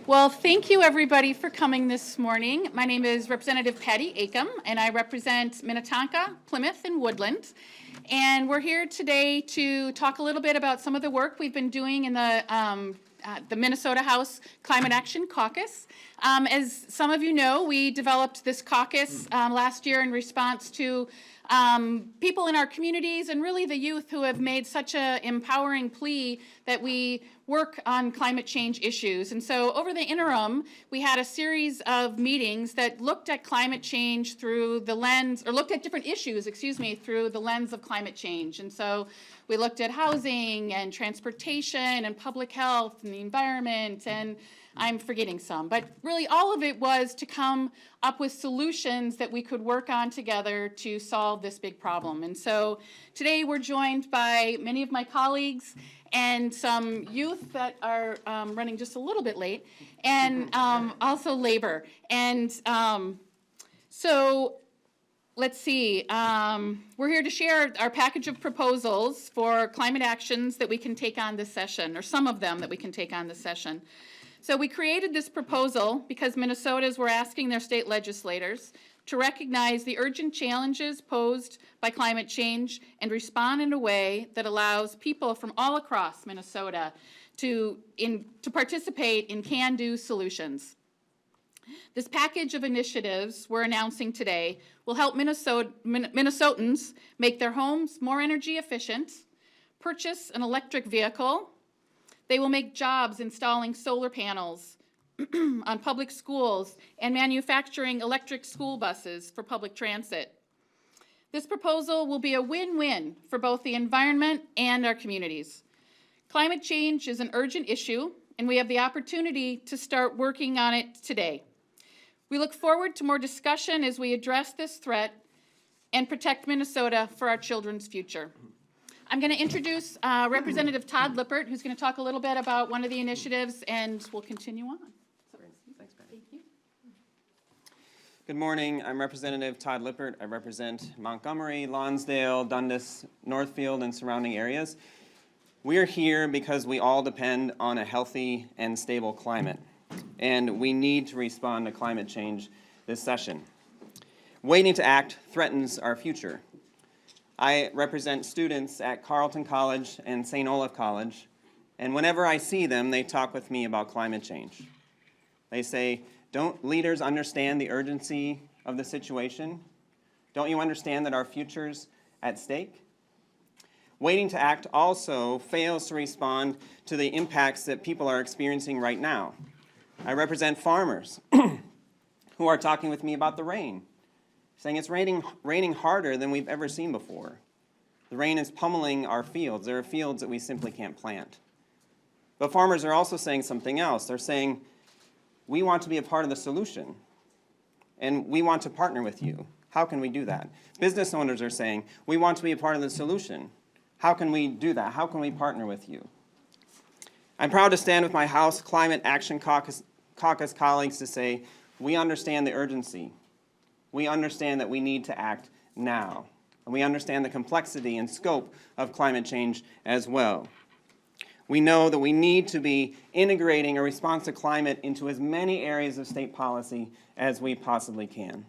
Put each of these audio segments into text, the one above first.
Well, thank you everybody for coming this morning. My name is Representative Patty Acom, and I represent Minnetonka, Plymouth, and Woodland. And we're here today to talk a little bit about some of the work we've been doing in the Minnesota House Climate Action Caucus. As some of you know, we developed this caucus last year in response to people in our communities and really the youth who have made such an empowering plea that we work on climate change issues. And so over the interim, we had a series of meetings that looked at climate change through the lens, or looked at different issues, through the lens of climate change. And so we looked at housing and transportation and public health and the environment, and I'm forgetting some, but really all of it was to come up with solutions that we could work on together to solve this big problem. And so today we're joined by many of my colleagues and some youth that are running just a little bit late, and also labor. And so let's see, we're here to share our package of proposals for climate actions that we can take on this session, or some of them that we can take on this session. So we created this proposal because Minnesotans were asking their state legislators to recognize the urgent challenges posed by climate change and respond in a way that allows people from all across Minnesota to participate in can-do solutions. This package of initiatives we're announcing today will help Minnesotans make their homes more energy efficient, purchase an electric vehicle. They will make jobs installing solar panels on public schools and manufacturing electric school buses for public transit. This proposal will be a win-win for both the environment and our communities. Climate change is an urgent issue, and we have the opportunity to start working on it today. We look forward to more discussion as we address this threat and protect Minnesota for our children's future. I'm going to introduce Representative Todd Lippert, who's going to talk a little bit about one of the initiatives, and we'll continue on. Great. Thanks, Patty. Thank you. Good morning. I'm Representative Todd Lippert. I represent Montgomery, Lonsdale, Dundas, Northfield, and surrounding areas. We are here because we all depend on a healthy and stable climate, and we need to respond to climate change this session. Waiting to act threatens our future. I represent students at Carleton College and St. Olaf College, and whenever I see them, they talk with me about climate change. They say, don't leaders understand the urgency of the situation? Don't you understand that our future's at stake? Waiting to act also fails to respond to the impacts that people are experiencing right now. I represent farmers who are talking with me about the rain, saying it's raining harder than we've ever seen before. The rain is pummeling our fields. There are fields that we simply can't plant. But farmers are also saying something else. They're saying, we want to be a part of the solution, and we want to partner with you. How can we do that? Business owners are saying, we want to be a part of the solution. How can we do that? How can we partner with you? I'm proud to stand with my House Climate Action Caucus colleagues to say, we understand the urgency. We understand that we need to act now. And we understand the complexity and scope of climate change as well. We know that we need to be integrating a response to climate into as many areas of state policy as we possibly can.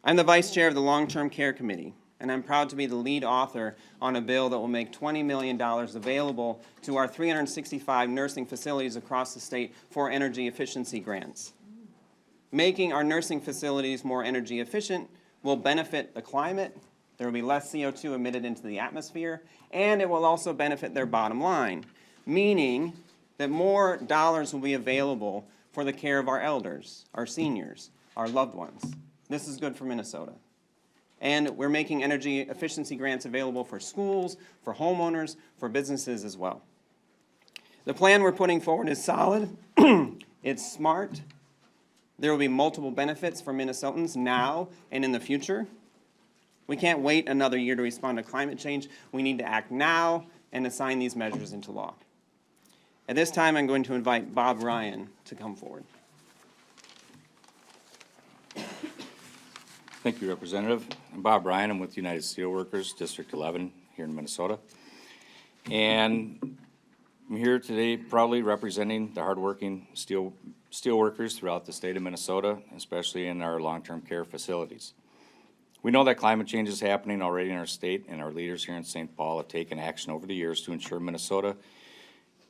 I'm the vice chair of the Long-Term Care Committee, and I'm proud to be the lead author on a bill that will make $20 million available to our 365 nursing facilities across the state for energy efficiency grants. Making our nursing facilities more energy efficient will benefit the climate, there will be less CO2 emitted into the atmosphere, and it will also benefit their bottom line, meaning that more dollars will be available for the care of our elders, our seniors, our loved ones. This is good for Minnesota. And we're making energy efficiency grants available for schools, for homeowners, for businesses as well. The plan we're putting forward is solid, it's smart. There will be multiple benefits for Minnesotans now and in the future. We can't wait another year to respond to climate change. We need to act now and assign these measures into law. At this time, I'm going to invite Bob Bryan to come forward. Thank you, Representative. I'm Bob Bryan. I'm with United Steelworkers, District 11 here in Minnesota. And I'm here today proudly representing the hardworking steel workers throughout the state of Minnesota, especially in our long-term care facilities. We know that climate change is happening already in our state, and our leaders here in St. Paul have taken action over the years to ensure Minnesota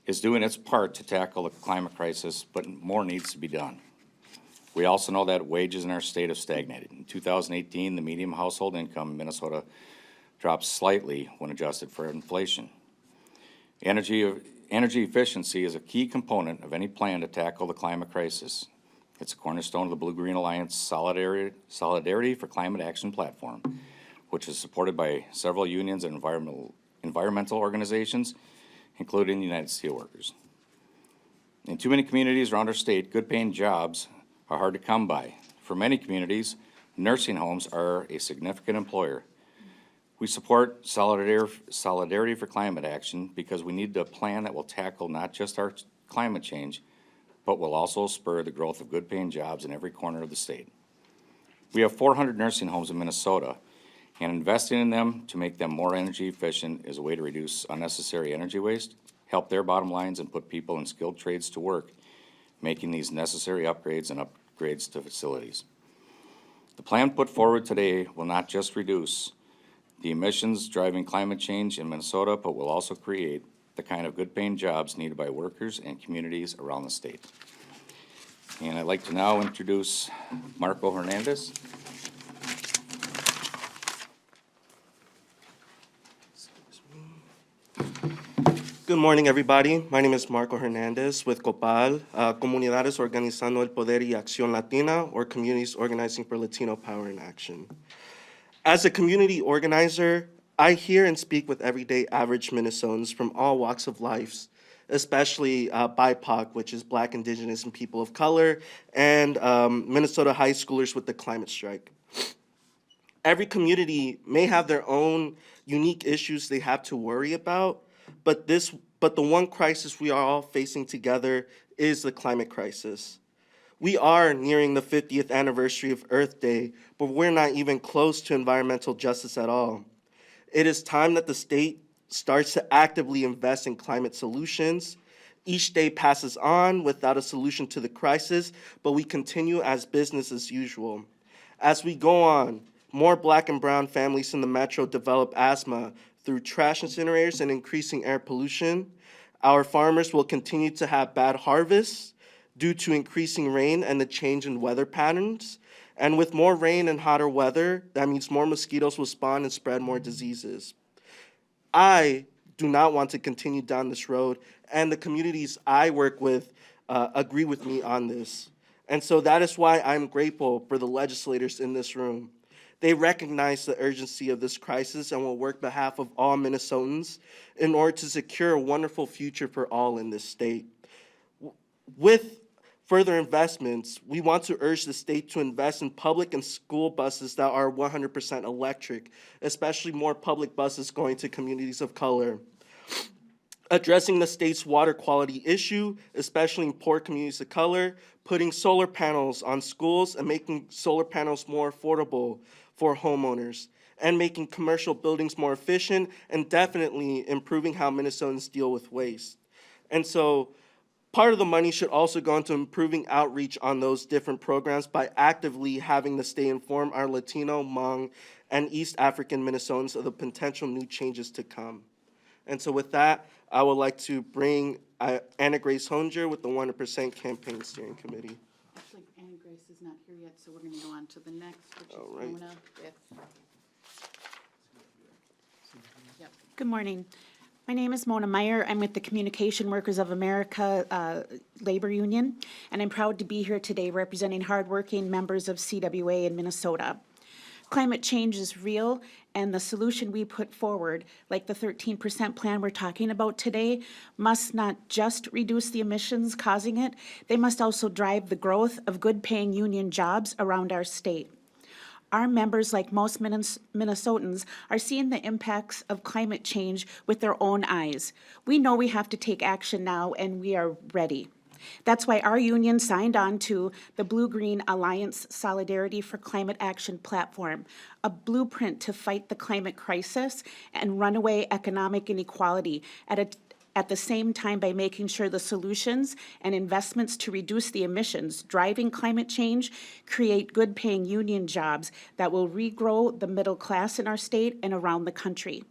is doing its part to tackle the climate crisis, but more needs to be done. We also know that wages in our state have stagnated. In 2018, the median household income in Minnesota dropped slightly when adjusted for inflation. Energy efficiency is a key component of any plan to tackle the climate crisis. It's a cornerstone of the Blue-Green Alliance Solidarity for Climate Action platform, which is supported by several unions and environmental organizations, including the United Steelworkers. In too many communities around our state, good-paying jobs are hard to come by. For many communities, nursing homes are a significant employer. We support Solidarity for Climate Action because we need a plan that will tackle not just our climate change, but will also spur the growth of good-paying jobs in every corner of the state. We have 400 nursing homes in Minnesota, and investing in them to make them more energy efficient is a way to reduce unnecessary energy waste, help their bottom lines, and put people in skilled trades to work, making these necessary upgrades and upgrades to facilities. The plan put forward today will not just reduce the emissions driving climate change in Minnesota, but will also create the kind of good-paying jobs needed by workers and communities around the state. And I'd like to now introduce Marco Hernandez. Good morning, everybody. My name is Marco Hernandez with COPAL, Comunidades Organizando el Poder y Acción Latina, or Communities Organizing for Latino Power and Action. As a community organizer, I hear and speak with everyday average Minnesotans from all walks of life, especially BIPOC, which is Black, Indigenous, and people of color, and Minnesota high schoolers with the climate strike. Every community may have their own unique issues they have to worry about, but the one crisis we are all facing together is the climate crisis. We are nearing the 50th anniversary of Earth Day, but we're not even close to environmental justice at all. It is time that the state starts to actively invest in climate solutions. Each day passes on without a solution to the crisis, but we continue as business as usual. As we go on, more Black and brown families in the metro develop asthma through trash incinerators and increasing air pollution. Our farmers will continue to have bad harvests due to increasing rain and the change in weather patterns. And with more rain and hotter weather, that means more mosquitoes will spawn and spread more diseases. I do not want to continue down this road, and the communities I work with agree with me on this. And so that is why I'm grateful for the legislators in this room. They recognize the urgency of this crisis and will work on behalf of all Minnesotans in order to secure a wonderful future for all in this state. With further investments, we want to urge the state to invest in public and school buses that are 100% electric, especially more public buses going to communities of color. Addressing the state's water quality issue, especially in poor communities of color, putting solar panels on schools and making solar panels more affordable for homeowners, and making commercial buildings more efficient, and definitely improving how Minnesotans deal with waste. And so part of the money should also go into improving outreach on those different programs by actively having the state inform our Latino, Hmong, and East African Minnesotans of the potential new changes to come. And so with that, I would like to bring Anna Grace Honger with the 100% Campaign Steering Committee. Actually, Anna Grace is not here yet, so we're going to go on to the next, which is All right. Mona with. Yep. Good morning. My name is Mona Meyer. I'm with the Communication Workers of America Labor Union, and I'm proud to be here today representing hardworking members of CWA in Minnesota. Climate change is real, and the solution we put forward, like the 13% plan we're talking about today, must not just reduce the emissions causing it, they must also drive the growth of good-paying union jobs around our state. Our members, like most Minnesotans, are seeing the impacts of climate change with their own eyes. We know we have to take action now, and we are ready. That's why our union signed on to the Blue-Green Alliance Solidarity for Climate Action platform, a blueprint to fight the climate crisis and runaway economic inequality at at the same time by making sure the solutions and investments to reduce the emissions driving climate change create good-paying union jobs that will regrow the middle class in our state and around the country.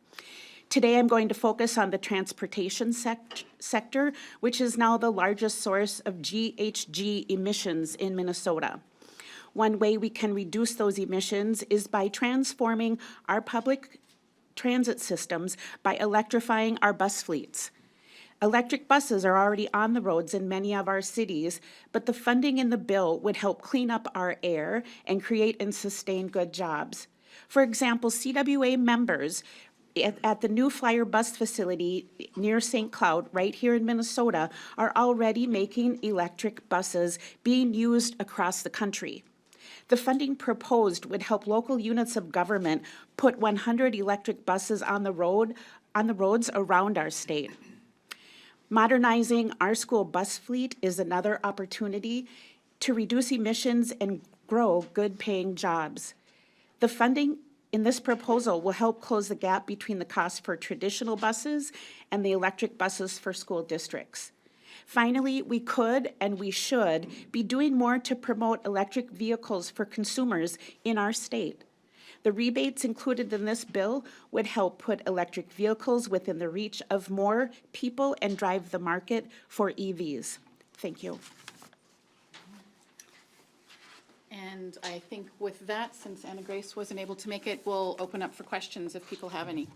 Today, I'm going to focus on the transportation sector, which is now the largest source of GHG emissions in Minnesota. One way we can reduce those emissions is by transforming our public transit systems by electrifying our bus fleets. Electric buses are already on the roads in many of our cities, but the funding in the bill would help clean up our air and create and sustain good jobs. For example, CWA members at the New Flyer bus facility near St. Cloud, right here in Minnesota, are already making electric buses being used across the country. The funding proposed would help local units of government put 100 electric buses on the roads around our state. Modernizing our school bus fleet is another opportunity to reduce emissions and grow good-paying jobs. The funding in this proposal will help close the gap between the cost for traditional buses and the electric buses for school districts. Finally, we could and we should be doing more to promote electric vehicles for consumers in our state. The rebates included in this bill would help put electric vehicles within the reach of more people and drive the market for EVs. Thank you. And I think with that, since Anna Grace wasn't able to make it, we'll open up for questions if people have any.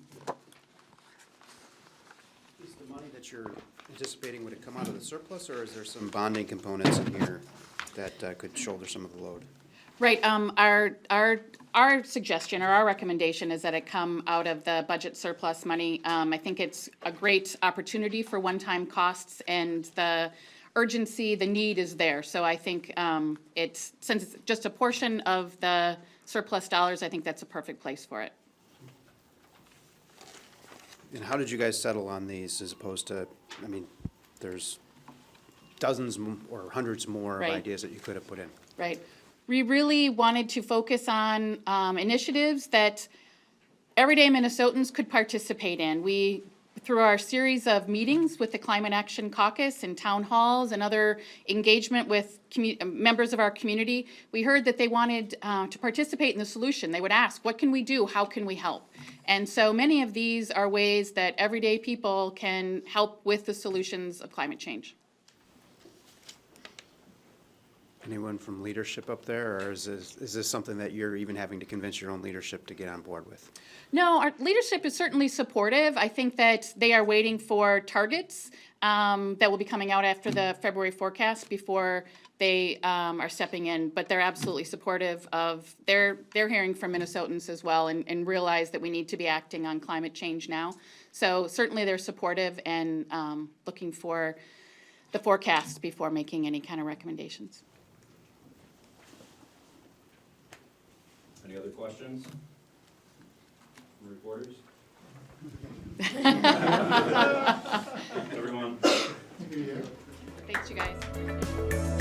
Is the money that you're anticipating, would it come out of the surplus, or is there some bonding components in here that could shoulder some of the load? Right, our suggestion or our recommendation is that it come out of the budget surplus money. I think it's a great opportunity for one-time costs, and the urgency, the need is there. So I think since it's just a portion of the surplus dollars, I think that's a perfect place for it. And how did you guys settle on these as opposed to, I mean, there's dozens or hundreds more of Right. ideas that you could have put in. Right. We really wanted to focus on initiatives that everyday Minnesotans could participate in. We, through our series of meetings with the Climate Action Caucus and town halls and other engagement with members of our community, we heard that they wanted to participate in the solution. They would ask, what can we do? How can we help? And so many of these are ways that everyday people can help with the solutions of climate change. Anyone from leadership up there, or is this something that you're even having to convince your own leadership to get on board with? No, our leadership is certainly supportive. I think that they are waiting for targets that will be coming out after the February forecast before they are stepping in. But they're absolutely supportive of, they're hearing from Minnesotans as well and realize that we need to be acting on climate change now. So certainly they're supportive and looking for the forecast before making any kind of recommendations. Any other questions from reporters? Everyone. Thanks, you guys.